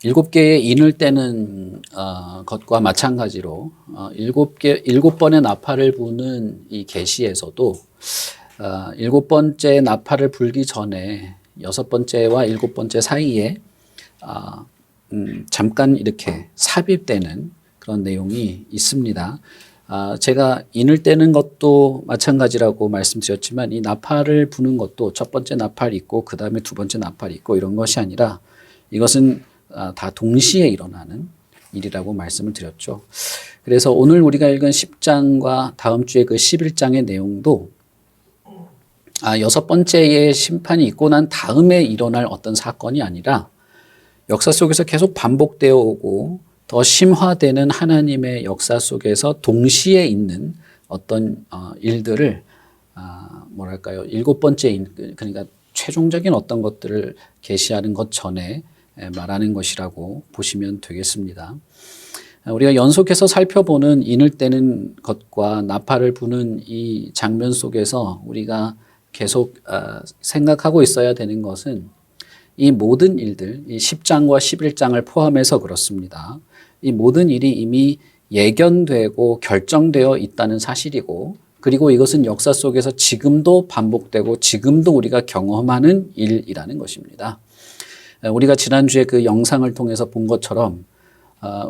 일곱 개의 인을 떼는 것과 마찬가지로 일곱 번의 나팔을 부는 이 계시에서도 일곱 번째 나팔을 불기 전에 여섯 번째와 일곱 번째 사이에 잠깐 이렇게 삽입되는 그런 내용이 있습니다. 제가 인을 떼는 것도 마찬가지라고 말씀드렸지만 이 나팔을 부는 것도 첫 번째 나팔이 있고 그 다음에 두 번째 나팔이 있고 이런 것이 아니라 이것은 다 동시에 일어나는 일이라고 말씀을 드렸죠. 그래서 오늘 우리가 읽은 10장과 다음 주에 그 11장의 내용도 여섯 번째의 심판이 있고 난 다음에 일어날 어떤 사건이 아니라 역사 속에서 계속 반복되어 오고 더 심화되는 하나님의 역사 속에서 동시에 있는 어떤 일들을 뭐랄까요, 일곱 번째 그러니까 최종적인 어떤 것들을 계시하는 것 전에 말하는 것이라고 보시면 되겠습니다. 우리가 연속해서 살펴보는 인을 떼는 것과 나팔을 부는 이 장면 속에서 우리가 계속 생각하고 있어야 되는 것은 이 모든 일들, 이 10장과 11장을 포함해서 그렇습니다. 이 모든 일이 이미 예견되고 결정되어 있다는 사실이고, 그리고 이것은 역사 속에서 지금도 반복되고 지금도 우리가 경험하는 일이라는 것입니다. 우리가 지난주에 그 영상을 통해서 본 것처럼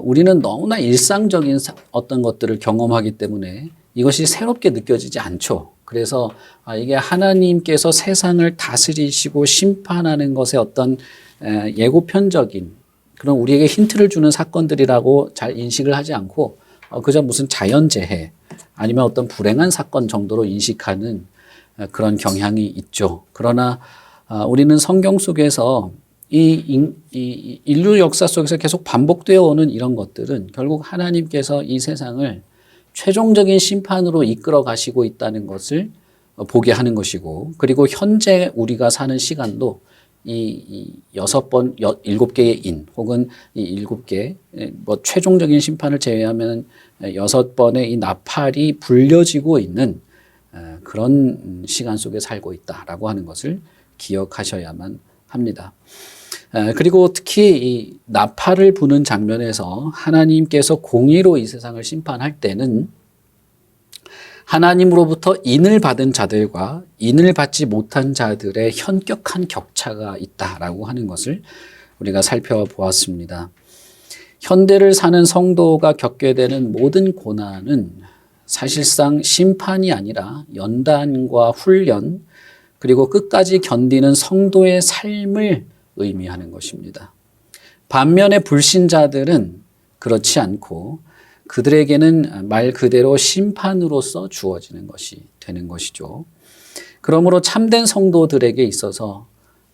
우리는 너무나 일상적인 어떤 것들을 경험하기 때문에 이것이 새롭게 느껴지지 않죠. 그래서 이게 하나님께서 세상을 다스리시고 심판하는 것의 어떤 예고편적인 그런 우리에게 힌트를 주는 사건들이라고 잘 인식을 하지 않고 그저 무슨 자연재해 아니면 어떤 불행한 사건 정도로 인식하는 그런 경향이 있죠. 그러나 우리는 성경 속에서 이 인류 역사 속에서 계속 반복되어 오는 이런 것들은 결국 하나님께서 이 세상을 최종적인 심판으로 이끌어 가시고 있다는 것을 보게 하는 것이고, 그리고 현재 우리가 사는 시간도 이 일곱 개의 인 혹은 이 일곱 개 뭐 최종적인 심판을 제외하면 여섯 번의 이 나팔이 불려지고 있는 그런 시간 속에 살고 있다라고 하는 것을 기억하셔야만 합니다. 그리고 특히 이 나팔을 부는 장면에서 하나님께서 공의로 이 세상을 심판할 때는 하나님으로부터 인을 받은 자들과 인을 받지 못한 자들의 현격한 격차가 있다라고 하는 것을 우리가 살펴보았습니다. 현대를 사는 성도가 겪게 되는 모든 고난은 사실상 심판이 아니라 연단과 훈련, 그리고 끝까지 견디는 성도의 삶을 의미하는 것입니다. 반면에 불신자들은 그렇지 않고 그들에게는 말 그대로 심판으로서 주어지는 것이 되는 것이죠. 그러므로 참된 성도들에게 있어서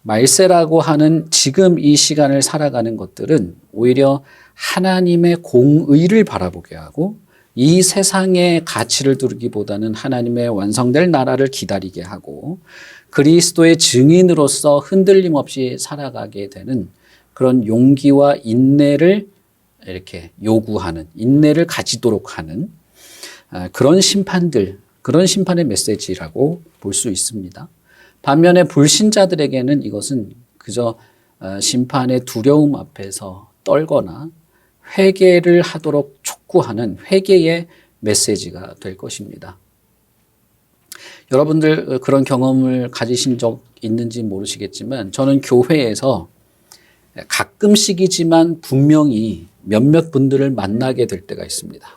말세라고 하는 지금 이 시간을 살아가는 것들은 오히려 하나님의 공의를 바라보게 하고 이 세상의 가치를 두기보다는 하나님의 완성될 나라를 기다리게 하고 그리스도의 증인으로서 흔들림 없이 살아가게 되는 그런 용기와 인내를 이렇게 요구하는, 인내를 가지도록 하는 그런 심판들, 그런 심판의 메시지라고 볼 수 있습니다. 반면에 불신자들에게는 이것은 그저 심판의 두려움 앞에서 떨거나 회개를 하도록 촉구하는 회개의 메시지가 될 것입니다. 여러분들 그런 경험을 가지신 적 있는지 모르시겠지만 저는 교회에서 가끔씩이지만 분명히 몇몇 분들을 만나게 될 때가 있습니다.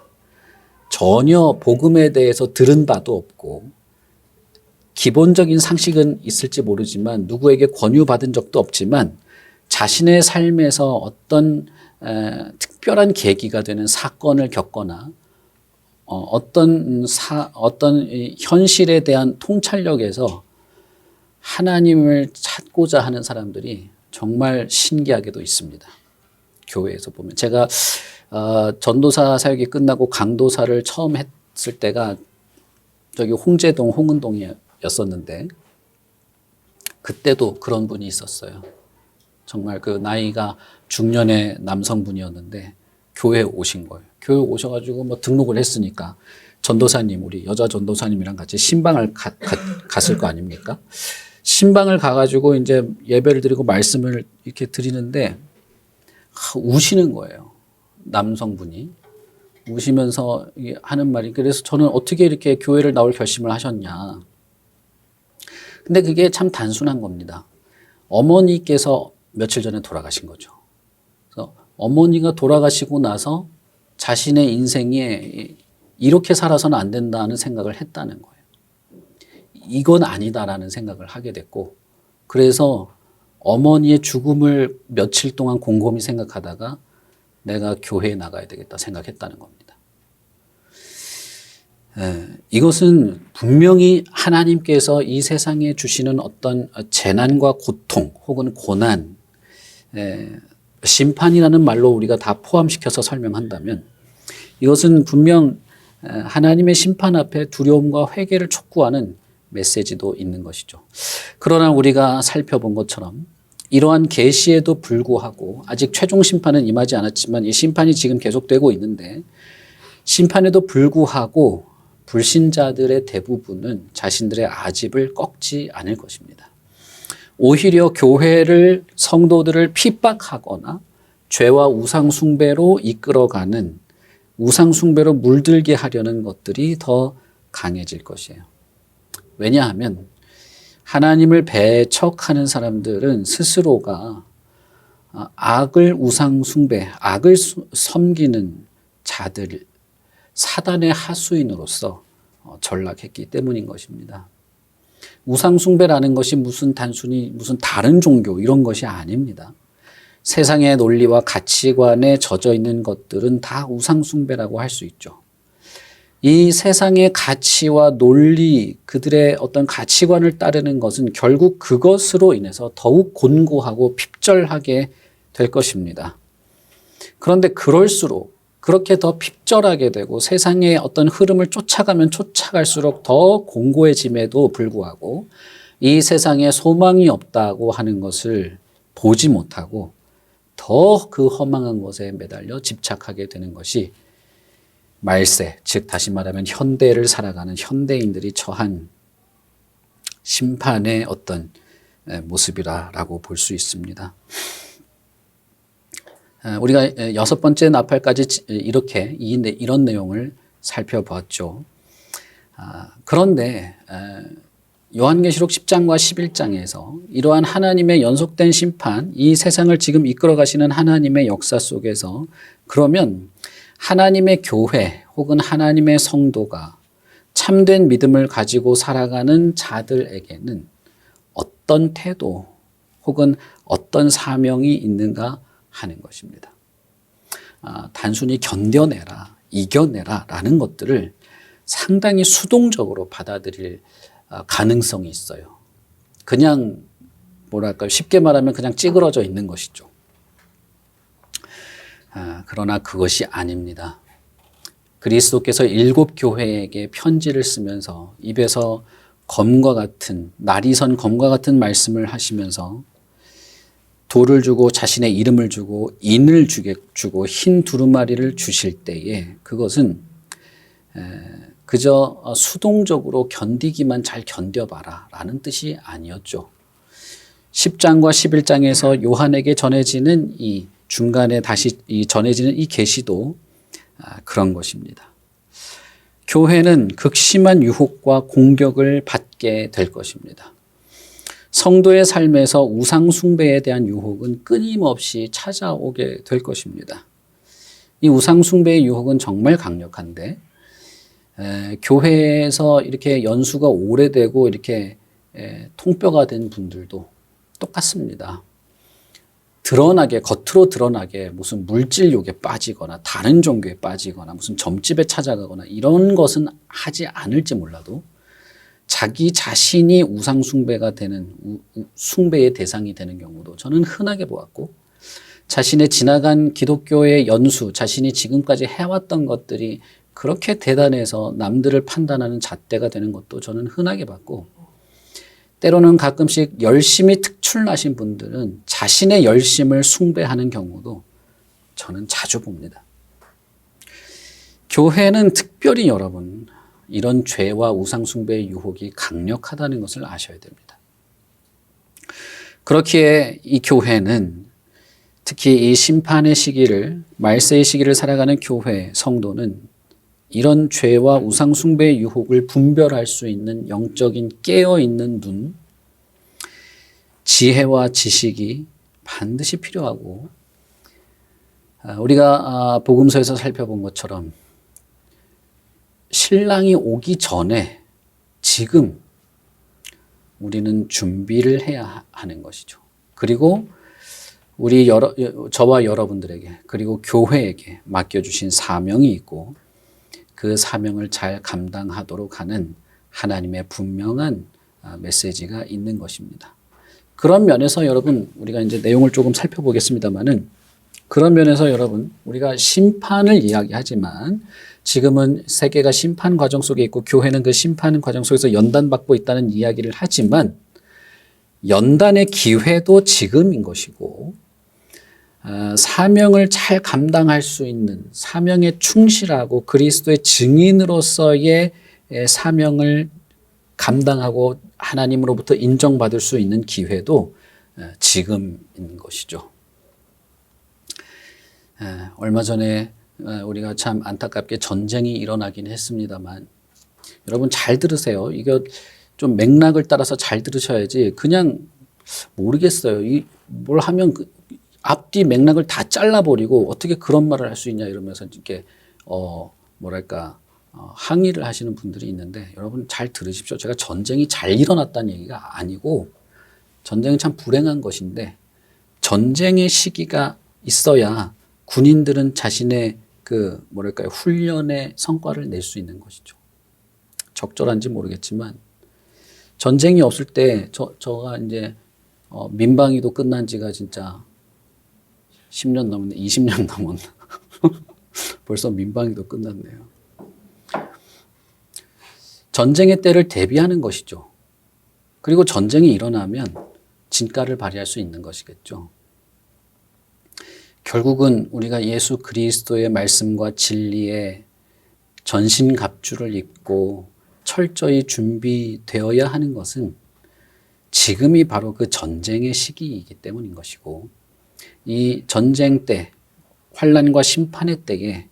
전혀 복음에 대해서 들은 바도 없고 기본적인 상식은 있을지 모르지만 누구에게 권유받은 적도 없지만 자신의 삶에서 어떤 특별한 계기가 되는 사건을 겪거나 어떤 현실에 대한 통찰력에서 하나님을 찾고자 하는 사람들이 정말 신기하게도 있습니다. 교회에서 보면 제가 전도사 사역이 끝나고 강도사를 처음 했을 때가 저기 홍제동 홍은동이었었는데 그때도 그런 분이 있었어요. 정말 그 나이가 중년의 남성분이었는데 교회에 오신 거예요. 교회 오셔가지고 뭐 등록을 했으니까 전도사님, 우리 여자 전도사님이랑 같이 신방을 갔을 거 아닙니까? 신방을 가가지고 이제 예배를 드리고 말씀을 이렇게 드리는데 우시는 거예요. 남성분이. 우시면서 하는 말이, 그래서 저는 어떻게 이렇게 교회를 나올 결심을 하셨냐. 근데 그게 참 단순한 겁니다. 어머니께서 며칠 전에 돌아가신 거죠. 그래서 어머니가 돌아가시고 나서 자신의 인생에 이렇게 살아서는 안 된다는 생각을 했다는 거예요. 이건 아니다라는 생각을 하게 됐고, 그래서 어머니의 죽음을 며칠 동안 곰곰이 생각하다가 내가 교회에 나가야 되겠다 생각했다는 겁니다. 이것은 분명히 하나님께서 이 세상에 주시는 어떤 재난과 고통 혹은 고난, 심판이라는 말로 우리가 다 포함시켜서 설명한다면 이것은 분명 하나님의 심판 앞에 두려움과 회개를 촉구하는 메시지도 있는 것이죠. 그러나 우리가 살펴본 것처럼 이러한 계시에도 불구하고 아직 최종 심판은 임하지 않았지만 이 심판이 지금 계속되고 있는데, 심판에도 불구하고 불신자들의 대부분은 자신들의 아집을 꺾지 않을 것입니다. 오히려 교회를, 성도들을 핍박하거나 죄와 우상숭배로 이끌어가는, 우상숭배로 물들게 하려는 것들이 더 강해질 것이에요. 왜냐하면 하나님을 배척하는 사람들은 스스로가 악을 우상숭배, 악을 섬기는 자들, 사단의 하수인으로서 전락했기 때문인 것입니다. 우상숭배라는 것이 단순히 무슨 다른 종교 이런 것이 아닙니다. 세상의 논리와 가치관에 젖어 있는 것들은 다 우상숭배라고 할 수 있죠. 이 세상의 가치와 논리, 그들의 어떤 가치관을 따르는 것은 결국 그것으로 인해서 더욱 곤고하고 핍절하게 될 것입니다. 그런데 그럴수록 그렇게 더 핍절하게 되고 세상의 어떤 흐름을 쫓아가면 쫓아갈수록 더 공고해짐에도 불구하고 이 세상에 소망이 없다고 하는 것을 보지 못하고 더 그 허망한 것에 매달려 집착하게 되는 것이 말세, 즉 다시 말하면 현대를 살아가는 현대인들이 처한 심판의 어떤 모습이라고 볼 수 있습니다. 우리가 6번째 나팔까지 이렇게 이런 내용을 살펴보았죠. 그런데 요한계시록 10장과 11장에서 이러한 하나님의 연속된 심판, 이 세상을 지금 이끌어 가시는 하나님의 역사 속에서 그러면 하나님의 교회 혹은 하나님의 성도가 참된 믿음을 가지고 살아가는 자들에게는 어떤 태도 혹은 어떤 사명이 있는가 하는 것입니다. 단순히 견뎌내라, 이겨내라 라는 것들을 상당히 수동적으로 받아들일 가능성이 있어요. 그냥 뭐랄까요, 쉽게 말하면 그냥 찌그러져 있는 것이죠. 그러나 그것이 아닙니다. 그리스도께서 7교회에게 편지를 쓰면서 입에서 검과 같은, 날이 선 검과 같은 말씀을 하시면서 돌을 주고 자신의 이름을 주고 인을 주고 흰 두루마리를 주실 때에 그것은 그저 수동적으로 견디기만 잘 견뎌봐라 라는 뜻이 아니었죠. 10장과 11장에서 요한에게 전해지는 이 중간에 다시 전해지는 이 계시도 그런 것입니다. 교회는 극심한 유혹과 공격을 받게 될 것입니다. 성도의 삶에서 우상 숭배에 대한 유혹은 끊임없이 찾아오게 될 것입니다. 이 우상 숭배의 유혹은 정말 강력한데 교회에서 이렇게 연수가 오래되고 이렇게 통뼈가 된 분들도 똑같습니다. 겉으로 드러나게 무슨 물질욕에 빠지거나 다른 종교에 빠지거나 무슨 점집에 찾아가거나 이런 것은 하지 않을지 몰라도 자기 자신이 우상 숭배가 되는 숭배의 대상이 되는 경우도 저는 흔하게 보았고, 자신의 지나간 기독교의 연수, 자신이 지금까지 해왔던 것들이 그렇게 대단해서 남들을 판단하는 잣대가 되는 것도 저는 흔하게 봤고, 때로는 가끔씩 열심히 특출나신 분들은 자신의 열심을 숭배하는 경우도 저는 자주 봅니다. 교회는 특별히 여러분, 이런 죄와 우상숭배의 유혹이 강력하다는 것을 아셔야 됩니다. 그렇기에 이 교회는 특히 이 심판의 시기를, 말세의 시기를 살아가는 교회 성도는 이런 죄와 우상 숭배의 유혹을 분별할 수 있는 영적인 깨어있는 눈, 지혜와 지식이 반드시 필요하고, 우리가 복음서에서 살펴본 것처럼 신랑이 오기 전에 지금 우리는 준비를 해야 하는 것이죠. 그리고 저와 여러분들에게, 그리고 교회에게 맡겨주신 사명이 있고, 그 사명을 잘 감당하도록 하는 하나님의 분명한 메시지가 있는 것입니다. 그런 면에서 여러분, 우리가 이제 내용을 조금 살펴보겠습니다만은, 그런 면에서 여러분, 우리가 심판을 이야기하지만 지금은 세계가 심판 과정 속에 있고 교회는 그 심판 과정 속에서 연단받고 있다는 이야기를 하지만, 연단의 기회도 지금인 것이고, 사명을 잘 감당할 수 있는, 사명에 충실하고 그리스도의 증인으로서의 사명을 감당하고 하나님으로부터 인정받을 수 있는 기회도 지금인 것이죠. 얼마 전에 우리가 참 안타깝게 전쟁이 일어나긴 했습니다만, 여러분 잘 들으세요. 이거 좀 맥락을 따라서 잘 들으셔야지 그냥 모르겠어요. 뭘 하면 앞뒤 맥락을 다 잘라버리고 어떻게 그런 말을 할 수 있냐 이러면서 이렇게 항의를 하시는 분들이 있는데, 여러분 잘 들으십시오. 제가 전쟁이 잘 일어났다는 얘기가 아니고, 전쟁은 참 불행한 것인데 전쟁의 시기가 있어야 군인들은 자신의 훈련의 성과를 낼 수 있는 것이죠. 적절한지 모르겠지만 전쟁이 없을 때 저가 이제 민방위도 끝난 지가 진짜 10년 넘었네, 20년 넘었나. 벌써 민방위도 끝났네요. 전쟁의 때를 대비하는 것이죠. 그리고 전쟁이 일어나면 진가를 발휘할 수 있는 것이겠죠. 결국은 우리가 예수 그리스도의 말씀과 진리에 전신갑주를 입고 철저히 준비되어야 하는 것은 지금이 바로 그 전쟁의 시기이기 때문인 것이고, 이 전쟁 때, 환난과 심판의 때에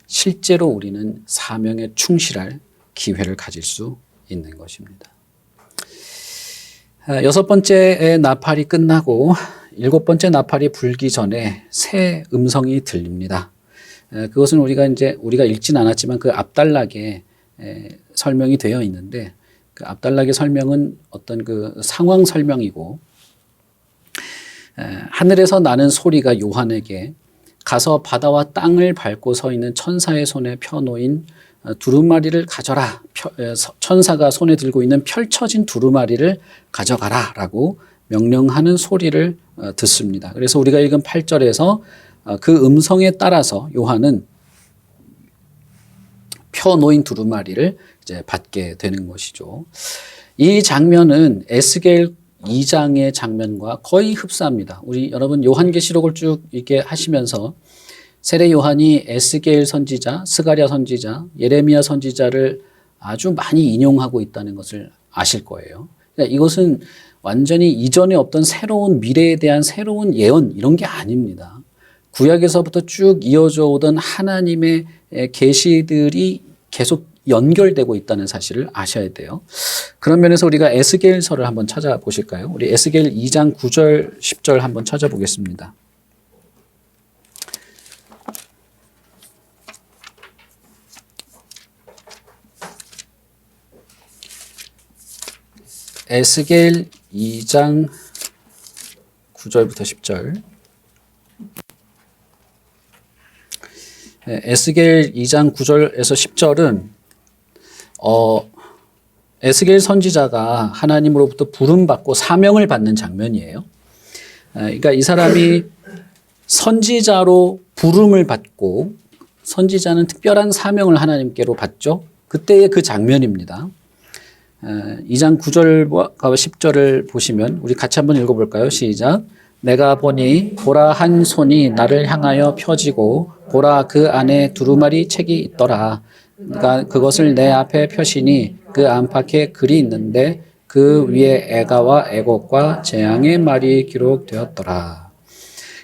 실제로 우리는 사명에 충실할 기회를 가질 수 있는 것입니다. 6번째 나팔이 끝나고 7번째 나팔이 불기 전에 새 음성이 들립니다. 그것은 우리가 읽진 않았지만 그 앞단락에 설명이 되어 있는데, 그 앞단락의 설명은 어떤 그 상황 설명이고, 하늘에서 나는 소리가 요한에게 가서 바다와 땅을 밟고 서 있는 천사의 손에 펴놓인 두루마리를 가져라. 천사가 손에 들고 있는 펼쳐진 두루마리를 가져가라 라고 명령하는 소리를 듣습니다. 그래서 우리가 읽은 8절에서 그 음성에 따라서 요한은 펴놓인 두루마리를 이제 받게 되는 것이죠. 이 장면은 에스겔 2장의 장면과 거의 흡사합니다. 여러분 요한계시록을 쭉 이렇게 하시면서 세례 요한이 에스겔 선지자, 스가랴 선지자, 예레미야 선지자를 아주 많이 인용하고 있다는 것을 아실 거예요. 그러니까 이것은 완전히 이전에 없던 새로운 미래에 대한 새로운 예언 이런 게 아닙니다. 구약에서부터 쭉 이어져 오던 하나님의 계시들이 계속 연결되고 있다는 사실을 아셔야 돼요. 그런 면에서 우리가 에스겔서를 한번 찾아보실까요? 우리 에스겔 2장 9절, 10절 한번 찾아보겠습니다. 에스겔 2장 9절부터 10절. 에스겔 2장 9절에서 10절은 에스겔 선지자가 하나님으로부터 부름받고 사명을 받는 장면이에요. 그러니까 이 사람이 선지자로 부름을 받고, 선지자는 특별한 사명을 하나님께로 받죠. 그때의 그 장면입니다. 2장 9절과 10절을 보시면 우리 같이 한번 읽어볼까요? 시작. 내가 보니 보라 한 손이 나를 향하여 펴지고 보라 그 안에 두루마리 책이 있더라. 그러니까 그것을 내 앞에 펴시니 그 안팎에 글이 있는데 그 그 위에 애가와 애곡과 재앙의 말이 기록되었더라.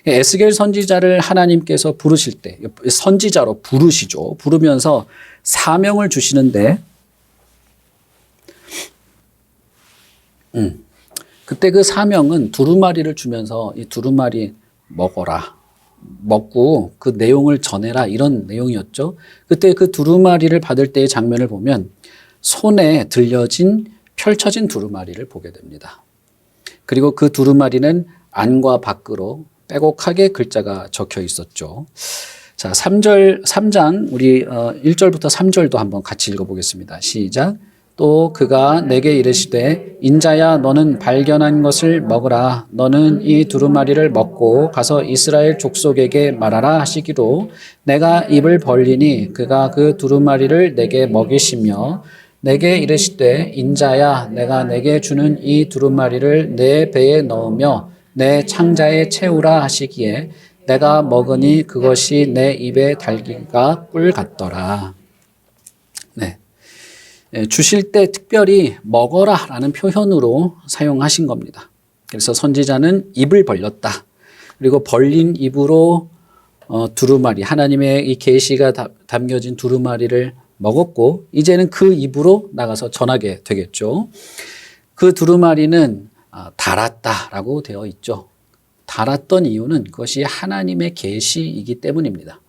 에스겔 선지자를 하나님께서 부르실 때 선지자로 부르시죠. 부르면서 사명을 주시는데 그때 그 사명은 두루마리를 주면서 이 두루마리 먹어라. 먹고 그 내용을 전해라. 이런 내용이었죠. 그때 그 두루마리를 받을 때의 장면을 보면 손에 펼쳐진 두루마리를 보게 됩니다. 그리고 그 두루마리는 안과 밖으로 빼곡하게 글자가 적혀 있었죠. 자, 3장 우리 1절부터 3절도 한번 같이 읽어보겠습니다. 시작. 또 그가 내게 이르시되 인자야 너는 발견한 것을 먹으라. 너는 이 두루마리를 먹고 가서 이스라엘 족속에게 말하라 하시기로 내가 입을 벌리니 그가 그 두루마리를 내게 먹이시며 내게 이르시되 인자야 내가 내게 주는 이 두루마리를 내 배에 넣으며 내 창자에 채우라 하시기에 내가 먹으니 그것이 내 입에 달기가 꿀 같더라. 네. 주실 때 특별히 먹어라 라는 표현으로 사용하신 겁니다. 그래서 선지자는 입을 벌렸다. 그리고 벌린 입으로 두루마리, 하나님의 이 계시가 담겨진 두루마리를 먹었고 이제는 그 입으로 나가서 전하게 되겠죠. 그 두루마리는 달았다라고 되어 있죠. 달았던 이유는 그것이 하나님의 계시이기 때문입니다.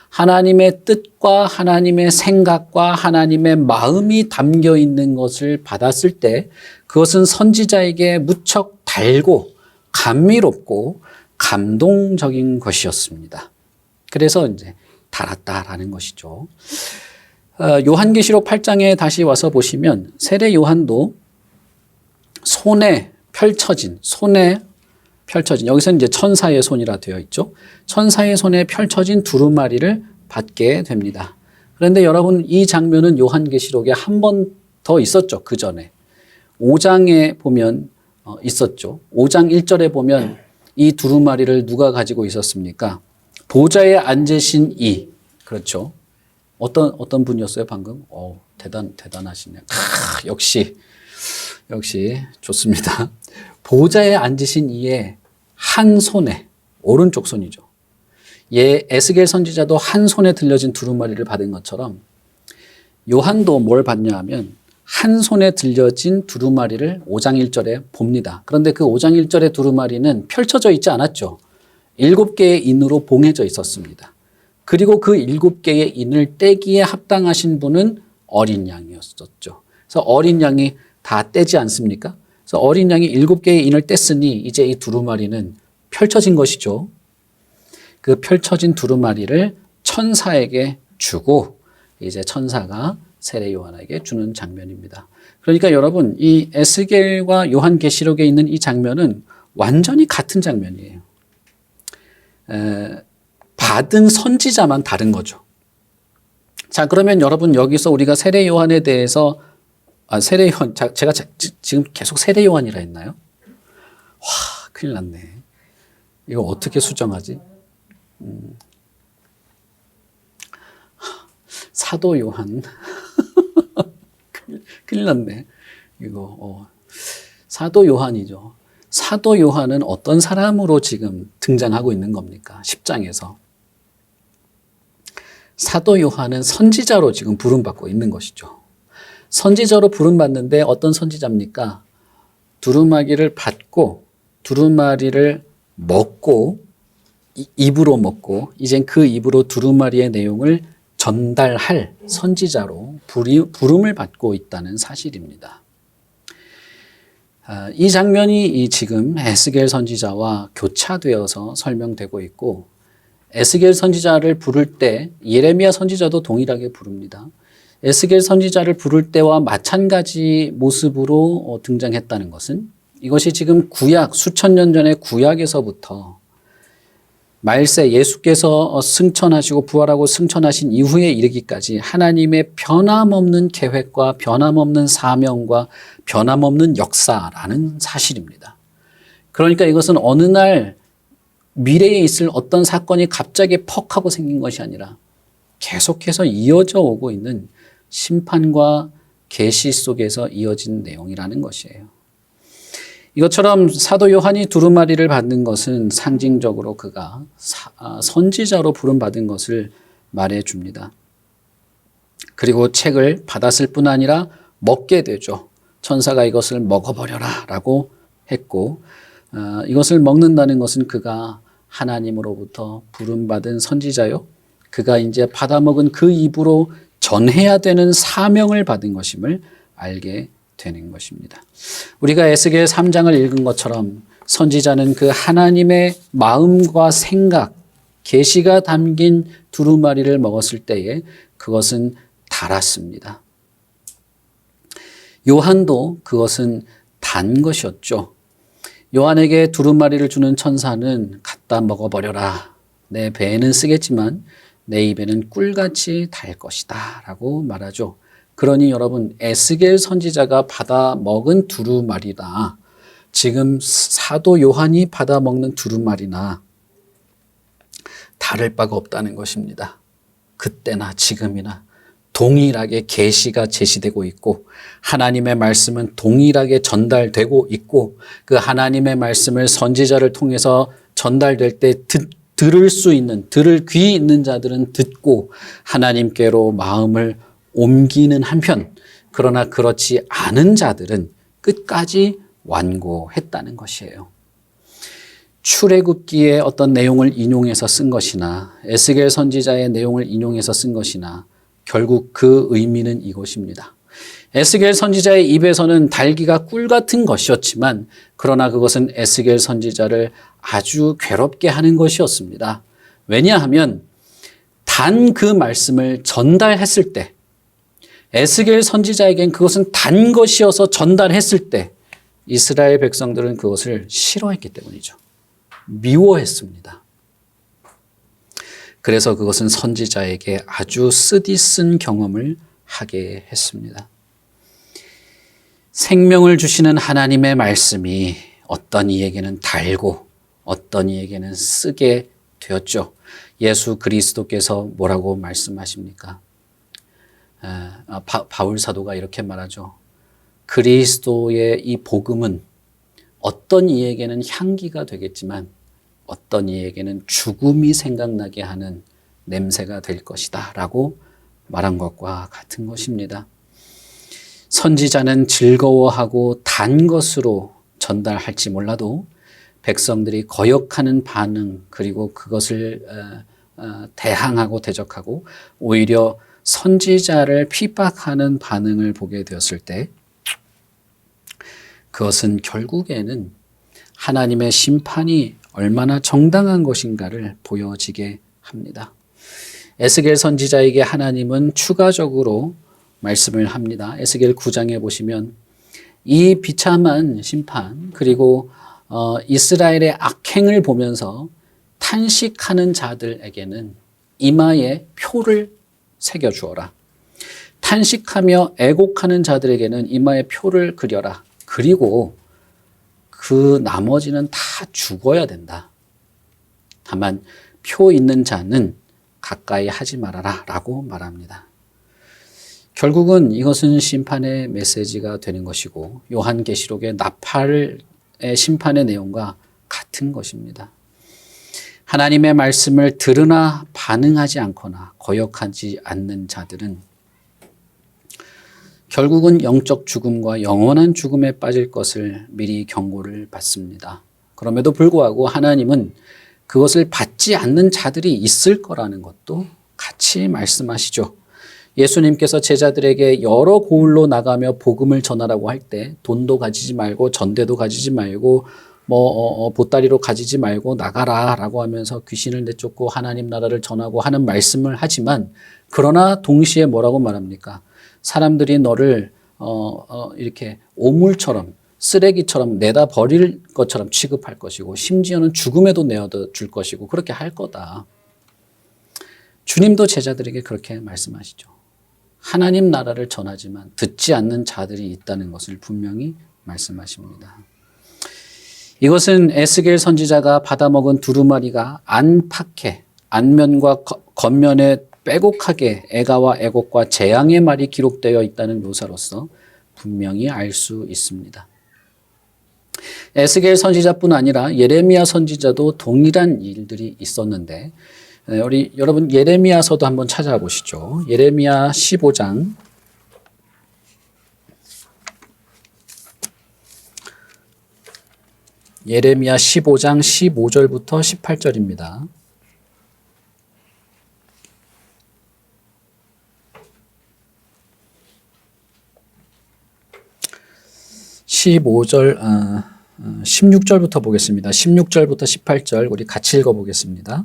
하나님의 뜻과 하나님의 생각과 하나님의 마음이 담겨 있는 것을 받았을 때 그것은 선지자에게 무척 달고 감미롭고 감동적인 것이었습니다. 그래서 이제 달았다라는 것이죠. 요한계시록 8장에 다시 와서 보시면 세례 요한도 손에 펼쳐진 여기서는 이제 천사의 손이라 되어 있죠. 천사의 손에 펼쳐진 두루마리를 받게 됩니다. 그런데 여러분 이 장면은 요한계시록에 한 번 더 있었죠. 그 전에 5장에 보면 있었죠. 5장 1절에 보면 이 두루마리를 누가 가지고 있었습니까? 보좌에 앉으신 이, 그렇죠. 어떤 분이었어요 방금? 대단하시네요. 역시 좋습니다. 보좌에 앉으신 이의 한 손에, 오른쪽 손이죠. 에스겔 선지자도 한 손에 들려진 두루마리를 받은 것처럼 요한도 뭘 받냐 하면 한 손에 들려진 두루마리를 5장 1절에 봅니다. 그런데 그 5장 1절의 두루마리는 펼쳐져 있지 않았죠. 7개의 인으로 봉해져 있었습니다. 그리고 그 7개의 인을 떼기에 합당하신 분은 어린 양이었었죠. 그래서 어린 양이 다 떼지 않습니까? 그래서 어린 양이 7개의 인을 뗐으니 이제 이 두루마리는 펼쳐진 것이죠. 그 펼쳐진 두루마리를 천사에게 주고 이제 천사가 세례 요한에게 주는 장면입니다. 그러니까 여러분 이 에스겔과 요한계시록에 있는 이 장면은 완전히 같은 장면이에요. 받은 선지자만 다른 거죠. 자, 그러면 여러분 여기서 우리가 세례 요한에 대해서 세례 요한, 제가 지금 계속 세례 요한이라 했나요? 와, 큰일 났네. 이거 어떻게 수정하지? 사도 요한. 큰일 났네. 이거, 사도 요한이죠. 사도 요한은 어떤 사람으로 지금 등장하고 있는 겁니까? 10장에서. 사도 요한은 선지자로 지금 부름받고 있는 것이죠. 선지자로 부름받는데 어떤 선지자입니까? 두루마리를 받고 두루마리를 먹고 입으로 먹고 이젠 그 입으로 두루마리의 내용을 전달할 선지자로 부름을 받고 있다는 사실입니다. 이 장면이 지금 에스겔 선지자와 교차되어서 설명되고 있고 에스겔 선지자를 부를 때 예레미야 선지자도 동일하게 부릅니다. 에스겔 선지자를 부를 때와 마찬가지 모습으로 등장했다는 것은 이것이 지금 구약, 수천 년 전의 구약에서부터 말세 예수께서 승천하시고 부활하고 승천하신 이후에 이르기까지 하나님의 변함없는 계획과 변함없는 사명과 변함없는 역사라는 사실입니다. 그러니까 이것은 어느 날 미래에 있을 어떤 사건이 갑자기 퍽 하고 생긴 것이 아니라 계속해서 이어져 오고 있는 심판과 계시 속에서 이어진 내용이라는 것이에요. 이것처럼 사도 요한이 두루마리를 받는 것은 상징적으로 그가 선지자로 부름받은 것을 말해줍니다. 그리고 책을 받았을 뿐 아니라 먹게 되죠. 천사가 이것을 먹어버려라 라고 했고, 이것을 먹는다는 것은 그가 하나님으로부터 부름받은 선지자요, 그가 이제 받아먹은 그 입으로 전해야 되는 사명을 받은 것임을 알게 되는 것입니다. 우리가 에스겔 3장을 읽은 것처럼 선지자는 그 하나님의 마음과 생각, 계시가 담긴 두루마리를 먹었을 때에 그것은 달았습니다. 요한도 그것은 단 것이었죠. 요한에게 두루마리를 주는 천사는 갖다 먹어버려라. 내 배에는 쓰겠지만 내 입에는 꿀같이 달 것이다 라고 말하죠. 그러니 여러분, 에스겔 선지자가 받아 먹은 두루마리나 지금 사도 요한이 받아 먹는 두루마리나 다를 바가 없다는 것입니다. 그때나 지금이나 동일하게 계시가 제시되고 있고, 하나님의 말씀은 동일하게 전달되고 있고, 그 하나님의 말씀을 선지자를 통해서 전달될 때 들을 수 있는, 들을 귀 있는 자들은 듣고 하나님께로 마음을 옮기는 한편, 그러나 그렇지 않은 자들은 끝까지 완고했다는 것이에요. 출애굽기의 어떤 내용을 인용해서 쓴 것이나 에스겔 선지자의 내용을 인용해서 쓴 것이나 결국 그 의미는 이것입니다. 에스겔 선지자의 입에서는 달기가 꿀 같은 것이었지만, 그러나 그것은 에스겔 선지자를 아주 괴롭게 하는 것이었습니다. 왜냐하면 단 그 말씀을 전달했을 때, 에스겔 선지자에겐 그것은 단 것이어서 전달했을 때 이스라엘 백성들은 그것을 싫어했기 때문이죠. 미워했습니다. 그래서 그것은 선지자에게 아주 쓰디쓴 경험을 하게 했습니다. 생명을 주시는 하나님의 말씀이 어떤 이에게는 달고 어떤 이에게는 쓰게 되었죠. 예수 그리스도께서 뭐라고 말씀하십니까? 바울 사도가 이렇게 말하죠. 그리스도의 이 복음은 어떤 이에게는 향기가 되겠지만 어떤 이에게는 죽음이 생각나게 하는 냄새가 될 것이다 라고 말한 것과 같은 것입니다. 선지자는 즐거워하고 단 것으로 전달할지 몰라도 백성들이 거역하는 반응, 그리고 그것을 대항하고 대적하고 오히려 선지자를 핍박하는 반응을 보게 되었을 때 그것은 결국에는 하나님의 심판이 얼마나 정당한 것인가를 보여지게 합니다. 에스겔 선지자에게 하나님은 추가적으로 말씀을 합니다. 에스겔 9장에 보시면 이 비참한 심판, 그리고 이스라엘의 악행을 보면서 탄식하는 자들에게는 이마에 표를 새겨주어라. 탄식하며 애곡하는 자들에게는 이마에 표를 그려라. 그리고 그 나머지는 다 죽어야 된다. 다만 표 있는 자는 가까이 하지 말아라 라고 말합니다. 결국은 이것은 심판의 메시지가 되는 것이고 요한계시록의 나팔의 심판의 내용과 같은 것입니다. 하나님의 말씀을 들으나 반응하지 않거나 거역하지 않는 자들은 결국은 영적 죽음과 영원한 죽음에 빠질 것을 미리 경고를 받습니다. 그럼에도 불구하고 하나님은 그것을 받지 않는 자들이 있을 거라는 것도 같이 말씀하시죠. 예수님께서 제자들에게 여러 고을로 나가며 복음을 전하라고 할 때 돈도 가지지 말고 전대도 가지지 말고 보따리로 가지지 말고 나가라 라고 하면서 귀신을 내쫓고 하나님 나라를 전하고 하는 말씀을 하지만, 그러나 동시에 뭐라고 말합니까? 사람들이 너를 이렇게 오물처럼 쓰레기처럼 내다 버릴 것처럼 취급할 것이고 심지어는 죽음에도 내어다 줄 것이고 그렇게 할 거다. 주님도 제자들에게 그렇게 말씀하시죠. 하나님 나라를 전하지만 듣지 않는 자들이 있다는 것을 분명히 말씀하십니다. 이것은 에스겔 선지자가 받아먹은 두루마리가 안팎에, 안면과 겉면에 빼곡하게 애가와 애곡과 재앙의 말이 기록되어 있다는 묘사로서 분명히 알 수 있습니다. 에스겔 선지자뿐 아니라 예레미야 선지자도 동일한 일들이 있었는데 우리 여러분 예레미야서도 한번 찾아보시죠. 예레미야 15장 예레미야 15장 15절부터 18절입니다. 15절, 16절부터 보겠습니다. 16절부터 18절 우리 같이 읽어보겠습니다.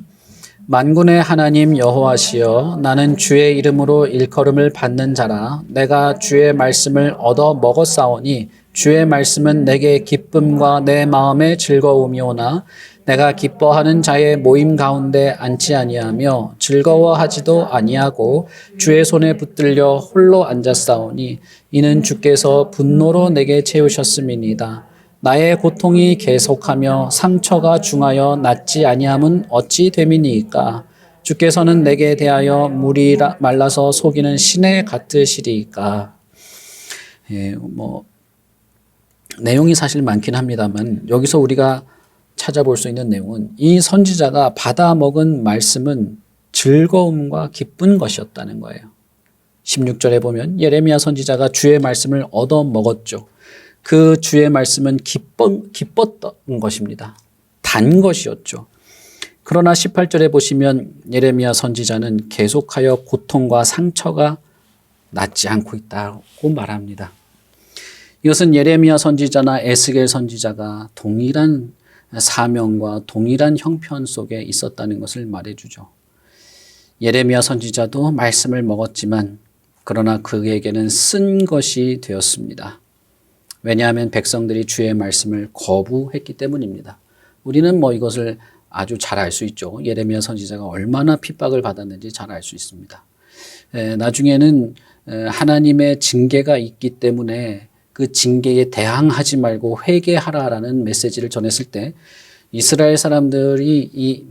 만군의 하나님 여호와시여, 나는 주의 이름으로 일컬음을 받는 자라. 내가 주의 말씀을 얻어 먹었사오니 주의 말씀은 내게 기쁨과 내 마음의 즐거움이오나 내가 기뻐하는 자의 모임 가운데 앉지 아니하며 즐거워하지도 아니하고 주의 손에 붙들려 홀로 앉았사오니 이는 주께서 분노로 내게 채우셨음이니이다. 나의 고통이 계속하며 상처가 중하여 낫지 아니함은 어찌 됨이니이까? 주께서는 내게 대하여 물이 말라서 속이는 시내 같으시리이까? 내용이 사실 많긴 합니다만 여기서 우리가 찾아볼 수 있는 내용은 이 선지자가 받아먹은 말씀은 즐거움과 기쁜 것이었다는 거예요. 16절에 보면 예레미야 선지자가 주의 말씀을 얻어먹었죠. 그 주의 말씀은 기뻤던 것입니다. 단 것이었죠. 그러나 18절에 보시면 예레미야 선지자는 계속하여 고통과 상처가 낫지 않고 있다고 말합니다. 이것은 예레미야 선지자나 에스겔 선지자가 동일한 사명과 동일한 형편 속에 있었다는 것을 말해주죠. 예레미야 선지자도 말씀을 먹었지만 그러나 그에게는 쓴 것이 되었습니다. 왜냐하면 백성들이 주의 말씀을 거부했기 때문입니다. 우리는 이것을 아주 잘 알 수 있죠. 예레미야 선지자가 얼마나 핍박을 받았는지 잘 알 수 있습니다. 나중에는 하나님의 징계가 있기 때문에 그 징계에 대항하지 말고 회개하라라는 메시지를 전했을 때 이스라엘 사람들이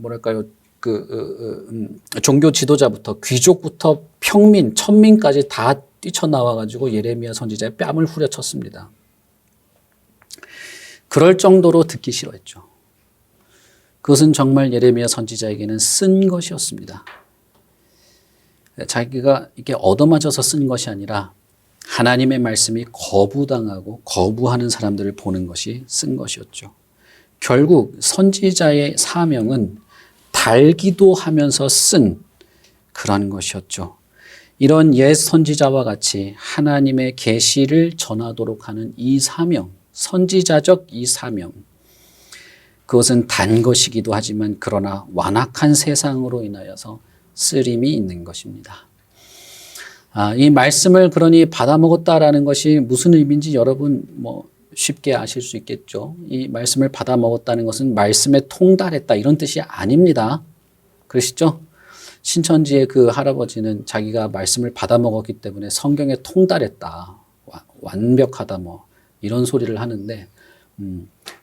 종교 지도자부터 귀족부터 평민, 천민까지 다 뛰쳐나와가지고 예레미야 선지자의 뺨을 후려쳤습니다. 그럴 정도로 듣기 싫어했죠. 그것은 정말 예레미야 선지자에게는 쓴 것이었습니다. 자기가 이렇게 얻어맞아서 쓴 것이 아니라 하나님의 말씀이 거부당하고 거부하는 사람들을 보는 것이 쓴 것이었죠. 결국 선지자의 사명은 달기도 하면서 쓴 그런 것이었죠. 이런 옛 선지자와 같이 하나님의 계시를 전하도록 하는 이 사명, 선지자적 이 사명, 그것은 단 것이기도 하지만 그러나 완악한 세상으로 인하여서 쓰림이 있는 것입니다. 이 말씀을 그러니 받아먹었다라는 것이 무슨 의미인지 여러분 쉽게 아실 수 있겠죠. 이 말씀을 받아먹었다는 것은 말씀에 통달했다 이런 뜻이 아닙니다. 그러시죠? 신천지의 그 할아버지는 자기가 말씀을 받아먹었기 때문에 성경에 통달했다, 완벽하다 이런 소리를 하는데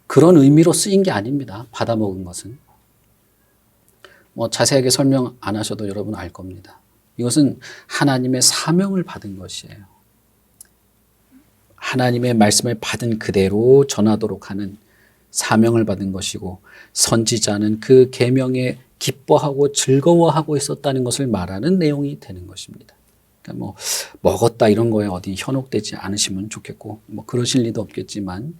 그런 의미로 쓰인 게 아닙니다. 받아먹은 것은. 자세하게 설명 안 하셔도 여러분 알 겁니다. 이것은 하나님의 사명을 받은 것이에요. 하나님의 말씀을 받은 그대로 전하도록 하는 사명을 받은 것이고 선지자는 그 계명에 기뻐하고 즐거워하고 있었다는 것을 말하는 내용이 되는 것입니다. 그러니까 먹었다 이런 거에 어디 현혹되지 않으시면 좋겠고 그러실 리도 없겠지만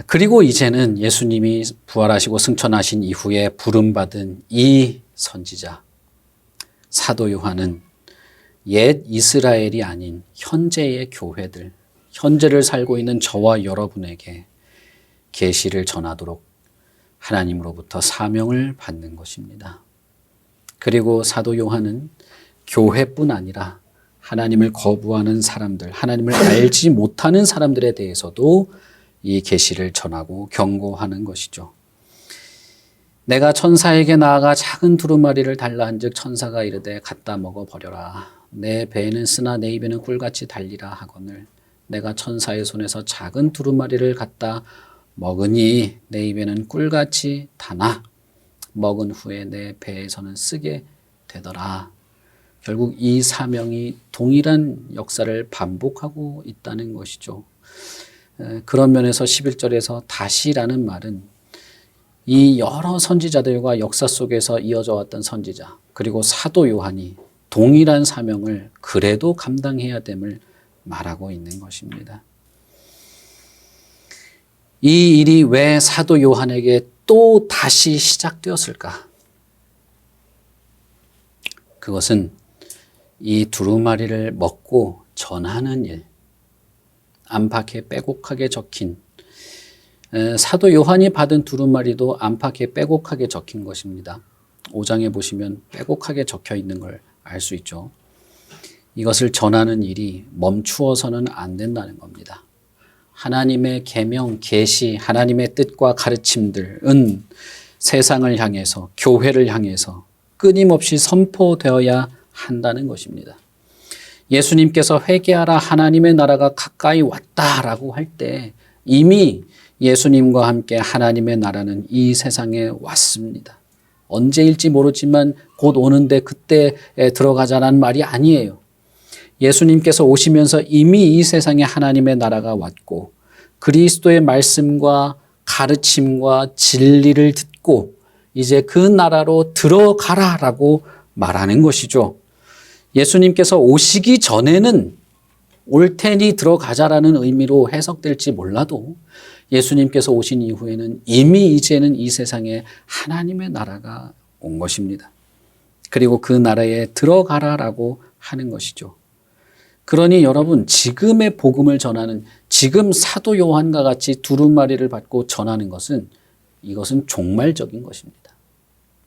그리고 이제는 예수님이 부활하시고 승천하신 이후에 부름받은 이 선지자 사도 요한은 옛 이스라엘이 아닌 현재의 교회들, 현재를 살고 있는 저와 여러분에게 계시를 전하도록 하나님으로부터 사명을 받는 것입니다. 그리고 사도 요한은 교회뿐 아니라 하나님을 거부하는 사람들, 하나님을 알지 못하는 사람들에 대해서도 이 계시를 전하고 경고하는 것이죠. 내가 천사에게 나아가 작은 두루마리를 달라 한즉 천사가 이르되 갖다 먹어버려라. 내 배에는 쓰나 내 입에는 꿀같이 달리라 하거늘 내가 천사의 손에서 작은 두루마리를 갖다 먹으니 내 입에는 꿀같이 다나 먹은 후에 내 배에서는 쓰게 되더라. 결국 이 사명이 동일한 역사를 반복하고 있다는 것이죠. 그런 면에서 11절에서 다시라는 말은 이 여러 선지자들과 역사 속에서 이어져 왔던 선지자 그리고 사도 요한이 동일한 사명을 그래도 감당해야 됨을 말하고 있는 것입니다. 이 일이 왜 사도 요한에게 또 다시 시작되었을까? 그것은 이 두루마리를 먹고 전하는 일, 안팎에 빼곡하게 적힌 사도 요한이 받은 두루마리도 안팎에 빼곡하게 적힌 것입니다. 5장에 보시면 빼곡하게 적혀 있는 걸 알 수 있죠. 이것을 전하는 일이 멈추어서는 안 된다는 겁니다. 하나님의 계명, 계시, 하나님의 뜻과 가르침들은 세상을 향해서, 교회를 향해서 끊임없이 선포되어야 한다는 것입니다. 예수님께서 회개하라 하나님의 나라가 가까이 왔다라고 할 때 이미 예수님과 함께 하나님의 나라는 이 세상에 왔습니다. 언제일지 모르지만 곧 오는데 그때에 들어가자는 말이 아니에요. 예수님께서 오시면서 이미 이 세상에 하나님의 나라가 왔고 그리스도의 말씀과 가르침과 진리를 듣고 이제 그 나라로 들어가라라고 말하는 것이죠. 예수님께서 오시기 전에는 올 테니 들어가자라는 의미로 해석될지 몰라도 예수님께서 오신 이후에는 이미 이제는 이 세상에 하나님의 나라가 온 것입니다. 그리고 그 나라에 들어가라라고 하는 것이죠. 그러니 여러분 지금의 복음을 전하는 지금 사도 요한과 같이 두루마리를 받고 전하는 것은 이것은 종말적인 것입니다.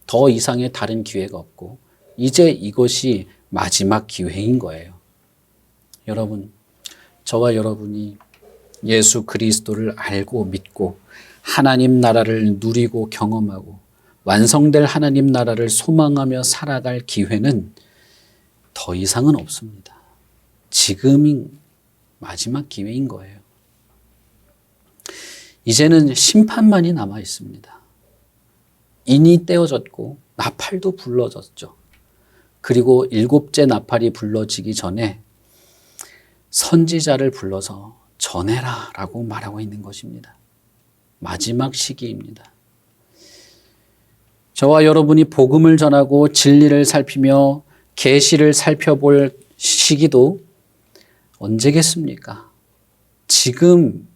더 이상의 다른 기회가 없고 이제 이것이 마지막 기회인 거예요. 여러분, 저와 여러분이 예수 그리스도를 알고 믿고 하나님 나라를 누리고 경험하고 완성될 하나님 나라를 소망하며 살아갈 기회는 더 이상은 없습니다. 지금이 마지막 기회인 거예요. 이제는 심판만이 남아 있습니다. 인이 떼어졌고 나팔도 불러졌죠. 그리고 7째 나팔이 불러지기 전에 선지자를 불러서 전해라 라고 말하고 있는 것입니다. 마지막 시기입니다. 저와 여러분이 복음을 전하고 진리를 살피며 계시를 살펴볼 시기도 언제겠습니까? 지금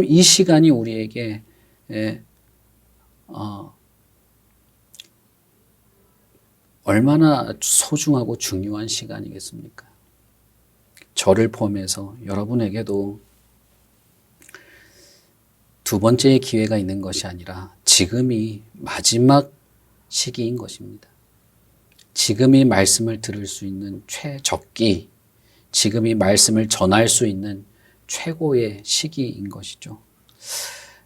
이 시간이 우리에게 얼마나 소중하고 중요한 시간이겠습니까? 저를 포함해서 여러분에게도 두 번째의 기회가 있는 것이 아니라 지금이 마지막 시기인 것입니다. 지금이 말씀을 들을 수 있는 최적기, 지금이 말씀을 전할 수 있는 최고의 시기인 것이죠.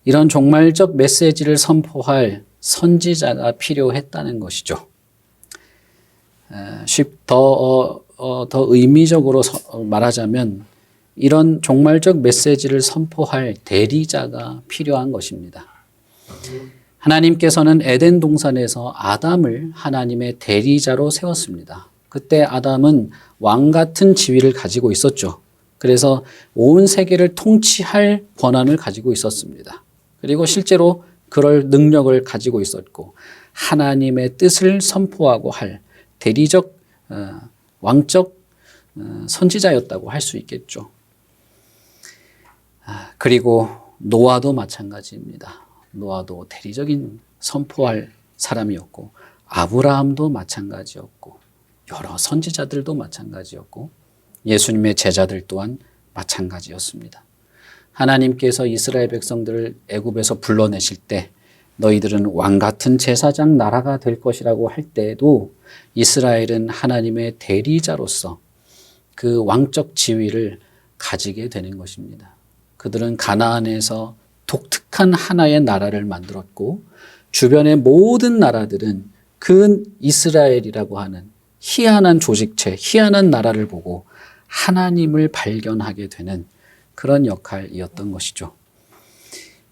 이런 종말적 메시지를 선포할 선지자가 필요했다는 것이죠. 더 의미적으로 말하자면 이런 종말적 메시지를 선포할 대리자가 필요한 것입니다. 하나님께서는 에덴 동산에서 아담을 하나님의 대리자로 세웠습니다. 그때 아담은 왕 같은 지위를 가지고 있었죠. 그래서 온 세계를 통치할 권한을 가지고 있었습니다. 그리고 실제로 그럴 능력을 가지고 있었고 하나님의 뜻을 선포하고 할 대리적 왕적 선지자였다고 할 수 있겠죠. 그리고 노아도 마찬가지입니다. 노아도 대리적인 선포할 사람이었고 아브라함도 마찬가지였고 여러 선지자들도 마찬가지였고 예수님의 제자들 또한 마찬가지였습니다. 하나님께서 이스라엘 백성들을 애굽에서 불러내실 때 너희들은 왕 같은 제사장 나라가 될 것이라고 할 때에도 이스라엘은 하나님의 대리자로서 그 왕적 지위를 가지게 되는 것입니다. 그들은 가나안에서 독특한 하나의 나라를 만들었고 주변의 모든 나라들은 그 이스라엘이라고 하는 희한한 조직체, 희한한 나라를 보고 하나님을 발견하게 되는 그런 역할이었던 것이죠.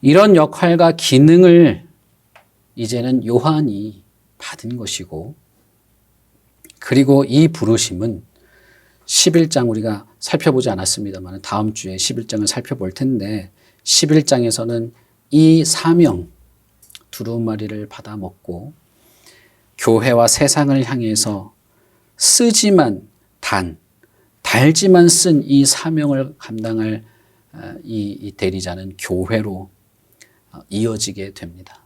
이런 역할과 기능을 이제는 요한이 받은 것이고 그리고 이 부르심은 11장 우리가 살펴보지 않았습니다만 다음 주에 11장을 살펴볼 텐데 11장에서는 이 사명 두루마리를 받아 먹고 교회와 세상을 향해서 쓰지만 달지만 쓴 이 사명을 감당할 이 대리자는 교회로 이어지게 됩니다.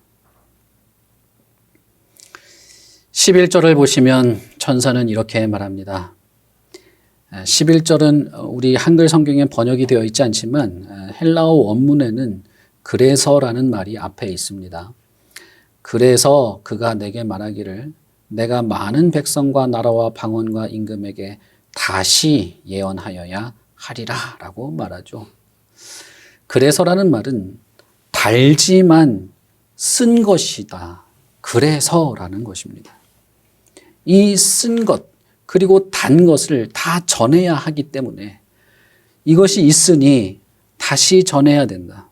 11절을 보시면 천사는 이렇게 말합니다. 11절은 우리 한글 성경에 번역이 되어 있지 않지만 헬라어 원문에는 그래서라는 말이 앞에 있습니다. 그래서 그가 내게 말하기를 내가 많은 백성과 나라와 방언과 임금에게 다시 예언하여야 하리라 라고 말하죠. 그래서라는 말은 달지만 쓴 것이다. 그래서라는 것입니다. 이 쓴 것 그리고 단 것을 다 전해야 하기 때문에 이것이 있으니 다시 전해야 된다.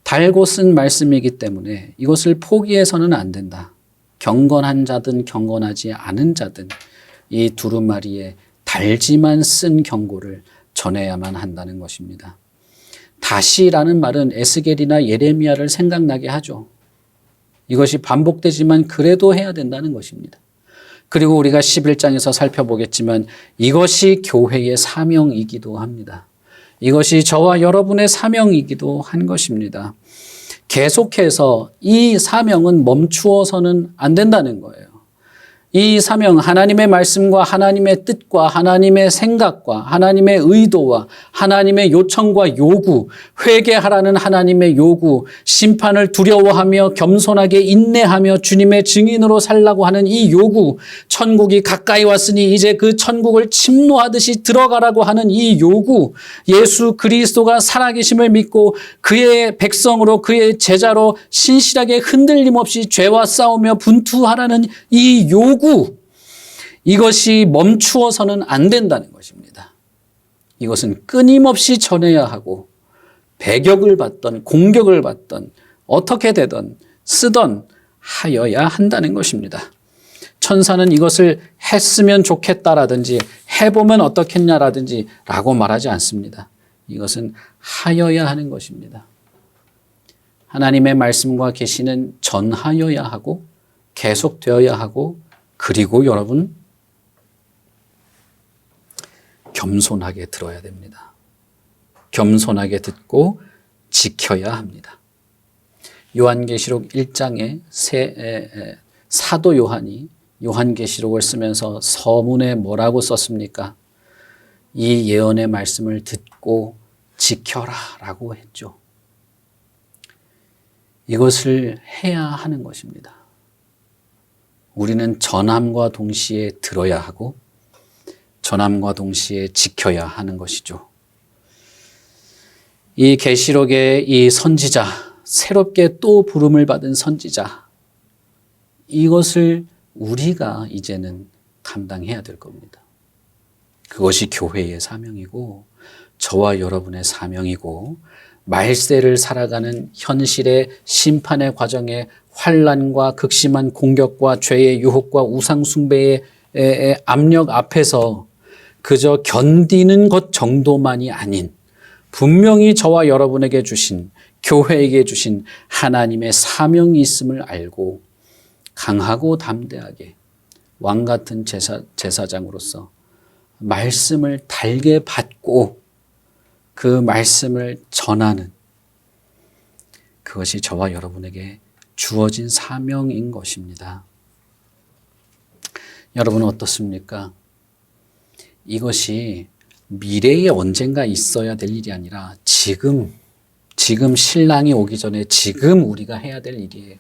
달고 쓴 말씀이기 때문에 이것을 포기해서는 안 된다. 경건한 자든 경건하지 않은 자든 이 두루마리에 달지만 쓴 경고를 전해야만 한다는 것입니다. 다시라는 말은 에스겔이나 예레미야를 생각나게 하죠. 이것이 반복되지만 그래도 해야 된다는 것입니다. 그리고 우리가 11장에서 살펴보겠지만 이것이 교회의 사명이기도 합니다. 이것이 저와 여러분의 사명이기도 한 것입니다. 계속해서 이 사명은 멈추어서는 안 된다는 거예요. 이 사명, 하나님의 말씀과 하나님의 뜻과 하나님의 생각과 하나님의 의도와 하나님의 요청과 요구, 회개하라는 하나님의 요구, 심판을 두려워하며 겸손하게 인내하며 주님의 증인으로 살라고 하는 이 요구, 천국이 가까이 왔으니 이제 그 천국을 침노하듯이 들어가라고 하는 이 요구, 예수 그리스도가 살아계심을 믿고 그의 백성으로 그의 제자로 신실하게 흔들림 없이 죄와 싸우며 분투하라는 이 요구, 이것이 멈추어서는 안 된다는 것입니다. 이것은 끊임없이 전해야 하고 배격을 받던 공격을 받던 어떻게 되던 쓰던 하여야 한다는 것입니다. 천사는 이것을 했으면 좋겠다라든지 해보면 어떻겠냐라든지 라고 말하지 않습니다. 이것은 하여야 하는 것입니다. 하나님의 말씀과 계시는 전하여야 하고 계속되어야 하고 그리고 여러분 겸손하게 들어야 됩니다. 겸손하게 듣고 지켜야 합니다. 요한계시록 1장에 사도 요한이 요한계시록을 쓰면서 서문에 뭐라고 썼습니까? 이 예언의 말씀을 듣고 지켜라 라고 했죠. 이것을 해야 하는 것입니다. 우리는 전함과 동시에 들어야 하고 전함과 동시에 지켜야 하는 것이죠. 이 계시록의 이 선지자, 새롭게 또 부름을 받은 선지자, 이것을 우리가 이제는 감당해야 될 겁니다. 그것이 교회의 사명이고 저와 여러분의 사명이고 말세를 살아가는 현실의 심판의 과정에 환난과 극심한 공격과 죄의 유혹과 우상 숭배의 압력 앞에서 그저 견디는 것 정도만이 아닌 분명히 저와 여러분에게 주신 교회에게 주신 하나님의 사명이 있음을 알고 강하고 담대하게 왕 같은 제사장으로서 말씀을 달게 받고 그 말씀을 전하는 그것이 저와 여러분에게 주어진 사명인 것입니다. 여러분은 어떻습니까? 이것이 미래에 언젠가 있어야 될 일이 아니라 지금 신랑이 오기 전에 지금 우리가 해야 될 일이에요.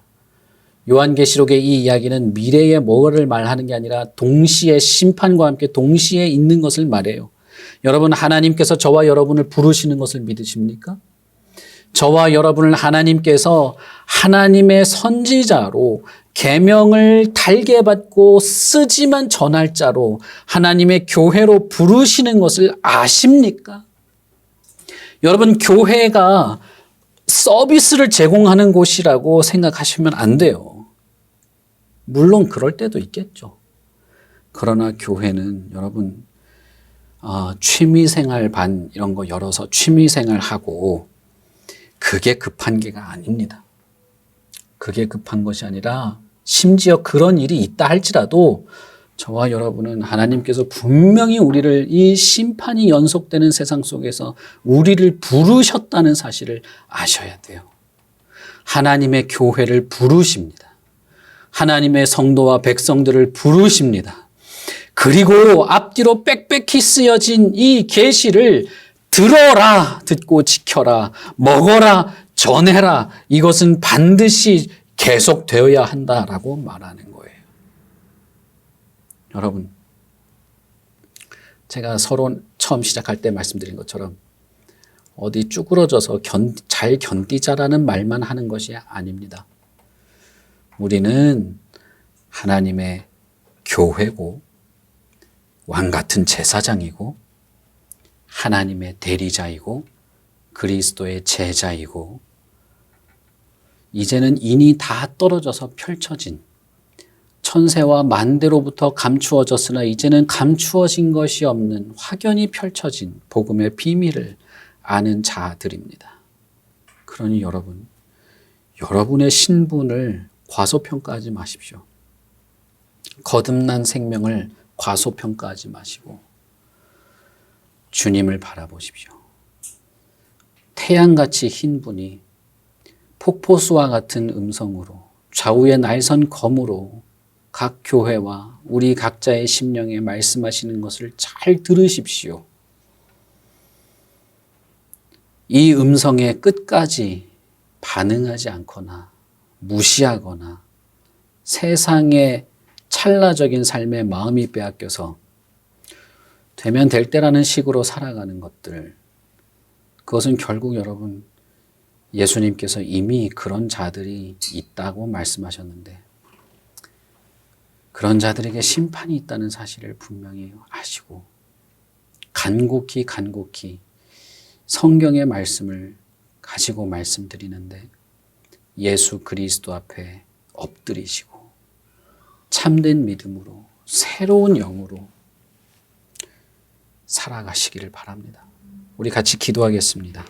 요한계시록의 이 이야기는 미래의 뭐를 말하는 게 아니라 동시에 심판과 함께 동시에 있는 것을 말해요. 여러분, 하나님께서 저와 여러분을 부르시는 것을 믿으십니까? 저와 여러분을 하나님께서 하나님의 선지자로 계명을 달게 받고 쓰지만 전할 자로 하나님의 교회로 부르시는 것을 아십니까? 여러분, 교회가 서비스를 제공하는 곳이라고 생각하시면 안 돼요. 물론 그럴 때도 있겠죠. 그러나 교회는 여러분 취미생활 반 이런 거 열어서 취미생활 하고 그게 급한 게가 아닙니다. 그게 급한 것이 아니라 심지어 그런 일이 있다 할지라도 저와 여러분은 하나님께서 분명히 우리를 이 심판이 연속되는 세상 속에서 우리를 부르셨다는 사실을 아셔야 돼요. 하나님의 교회를 부르십니다. 하나님의 성도와 백성들을 부르십니다. 그리고 앞뒤로 빽빽히 쓰여진 이 계시를 들어라, 듣고 지켜라, 먹어라, 전해라. 이것은 반드시 계속되어야 한다라고 말하는 거예요. 여러분, 제가 서론 처음 시작할 때 말씀드린 것처럼 어디 쭈그러져서 잘 견디자라는 말만 하는 것이 아닙니다. 우리는 하나님의 교회고 왕 같은 제사장이고 하나님의 대리자이고 그리스도의 제자이고 이제는 인이 다 떨어져서 펼쳐진 천세와 만대로부터 감추어졌으나 이제는 감추어진 것이 없는 확연히 펼쳐진 복음의 비밀을 아는 자들입니다. 그러니 여러분, 여러분의 신분을 과소평가하지 마십시오. 거듭난 생명을 과소평가하지 마시고 주님을 바라보십시오. 태양같이 흰 분이 폭포수와 같은 음성으로 좌우의 날선 검으로 각 교회와 우리 각자의 심령에 말씀하시는 것을 잘 들으십시오. 이 음성에 끝까지 반응하지 않거나 무시하거나 세상의 찰나적인 삶에 마음이 빼앗겨서 되면 될 때라는 식으로 살아가는 것들, 그것은 결국 여러분 예수님께서 이미 그런 자들이 있다고 말씀하셨는데 그런 자들에게 심판이 있다는 사실을 분명히 아시고 간곡히 성경의 말씀을 가지고 말씀드리는데 예수 그리스도 앞에 엎드리시고 참된 믿음으로 새로운 영으로 살아가시기를 바랍니다. 우리 같이 기도하겠습니다.